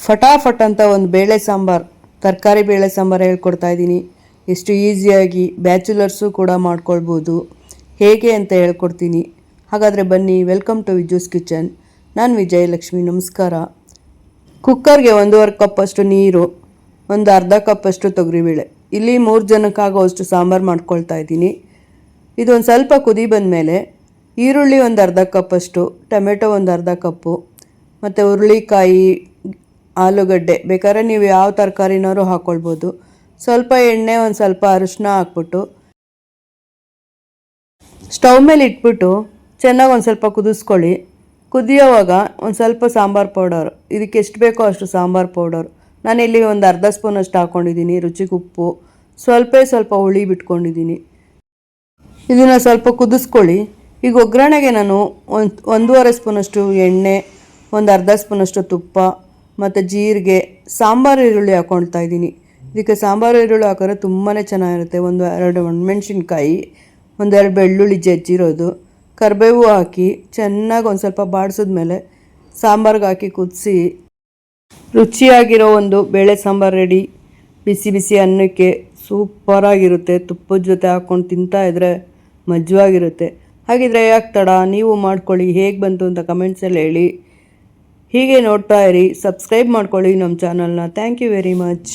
ಫಟಾಫಟ್ ಅಂತ ಒಂದು ಬೇಳೆ ಸಾಂಬಾರು, ತರಕಾರಿ ಬೇಳೆ ಸಾಂಬಾರು ಹೇಳ್ಕೊಡ್ತಾ ಇದ್ದೀನಿ. ಎಷ್ಟು ಈಸಿಯಾಗಿ ಬ್ಯಾಚುಲರ್ಸು ಕೂಡ ಮಾಡ್ಕೊಳ್ಬೋದು. ಹೇಗೆ ಅಂತ ಹೇಳ್ಕೊಡ್ತೀನಿ. ಹಾಗಾದರೆ ಬನ್ನಿ, ವೆಲ್ಕಮ್ ಟು ವಿಜೂಸ್ ಕಿಚನ್. ನಾನು ವಿಜಯಲಕ್ಷ್ಮಿ, ನಮಸ್ಕಾರ. ಕುಕ್ಕರ್ಗೆ 1.5 ಕಪ್ಪಷ್ಟು ನೀರು, ಒಂದು ಅರ್ಧ ಕಪ್ಪಷ್ಟು ತೊಗರಿಬೇಳೆ. ಇಲ್ಲಿ 3 ಜನಕ್ಕಾಗೋಷ್ಟು ಸಾಂಬಾರು ಮಾಡ್ಕೊಳ್ತಾ ಇದ್ದೀನಿ. ಇದೊಂದು ಸ್ವಲ್ಪ ಕುದಿ ಬಂದಮೇಲೆ ಈರುಳ್ಳಿ ಒಂದು ಅರ್ಧ ಕಪ್ಪಷ್ಟು, ಟೊಮೆಟೊ ಒಂದು ಅರ್ಧ ಕಪ್ಪು, ಮತ್ತು ಹುರುಳಿಕಾಯಿ, ಆಲೂಗಡ್ಡೆ, ಬೇಕಾದ್ರೆ ನೀವು ಯಾವ ತರಕಾರಿನಾದ್ರು ಹಾಕ್ಕೊಳ್ಬೋದು. ಸ್ವಲ್ಪ ಎಣ್ಣೆ, ಒಂದು ಸ್ವಲ್ಪ ಅರಿಶಿನ ಹಾಕ್ಬಿಟ್ಟು ಸ್ಟವ್ ಮೇಲೆ ಇಟ್ಬಿಟ್ಟು ಚೆನ್ನಾಗಿ ಒಂದು ಸ್ವಲ್ಪ ಕುದಿಸ್ಕೊಳ್ಳಿ. ಕುದಿಯೋವಾಗ ಒಂದು ಸ್ವಲ್ಪ ಸಾಂಬಾರು ಪೌಡರ್, ಇದಕ್ಕೆ ಎಷ್ಟು ಬೇಕೋ ಅಷ್ಟು ಸಾಂಬಾರು ಪೌಡರ್. ನಾನಿಲ್ಲಿ ಒಂದು ಅರ್ಧ ಸ್ಪೂನಷ್ಟು ಹಾಕ್ಕೊಂಡಿದ್ದೀನಿ. ರುಚಿಗೆ ಉಪ್ಪು, ಸ್ವಲ್ಪ ಹುಳಿ ಬಿಟ್ಕೊಂಡಿದ್ದೀನಿ. ಇದನ್ನು ಸ್ವಲ್ಪ ಕುದಿಸ್ಕೊಳ್ಳಿ. ಈಗ ಒಗ್ಗರಣೆಗೆ ನಾನು 1.5 ಸ್ಪೂನಷ್ಟು ಎಣ್ಣೆ, ಒಂದು ಅರ್ಧ ಸ್ಪೂನಷ್ಟು ತುಪ್ಪ ಮತ್ತು ಜೀರಿಗೆ, ಸಾಂಬಾರು ಈರುಳ್ಳಿ ಹಾಕ್ಕೊಳ್ತಾ ಇದ್ದೀನಿ. ಇದಕ್ಕೆ ಸಾಂಬಾರು ಈರುಳ್ಳಿ ಹಾಕಿದ್ರೆ ತುಂಬಾ ಚೆನ್ನಾಗಿರುತ್ತೆ. 2 ಒಣಮೆಣ್ಸಿನ್ಕಾಯಿ, 2 ಬೆಳ್ಳುಳ್ಳಿ ಜಜ್ಜಿರೋದು, ಕರಿಬೇವು ಹಾಕಿ ಚೆನ್ನಾಗಿ ಒಂದು ಸ್ವಲ್ಪ ಬಾಡಿಸಿದ್ಮೇಲೆ ಸಾಂಬಾರಿಗೆ ಹಾಕಿ ಕುದಿಸಿ ರುಚಿಯಾಗಿರೋ ಒಂದು ಬೇಳೆ ಸಾಂಬಾರು ರೆಡಿ. ಬಿಸಿ ಬಿಸಿ ಅನ್ನಕ್ಕೆ ಸೂಪರಾಗಿರುತ್ತೆ. ತುಪ್ಪದ ಜೊತೆ ಹಾಕ್ಕೊಂಡು ತಿಂತಾಯಿದ್ರೆ ಮಜವಾಗಿರುತ್ತೆ. ಹಾಗಿದ್ರೆ ಯಾಕೆ ತಡ, ನೀವು ಮಾಡ್ಕೊಳ್ಳಿ. ಹೇಗೆ ಬಂತು ಅಂತ ಕಮೆಂಟ್ಸಲ್ಲಿ ಹೇಳಿ. ಹೀಗೆ ನೋಡ್ತಾ ಇರಿ, ಸಬ್ಸ್ಕ್ರೈಬ್ ಮಾಡ್ಕೊಳ್ಳಿ ನಮ್ಮ ಚಾನಲ್ನ. Thank you very much.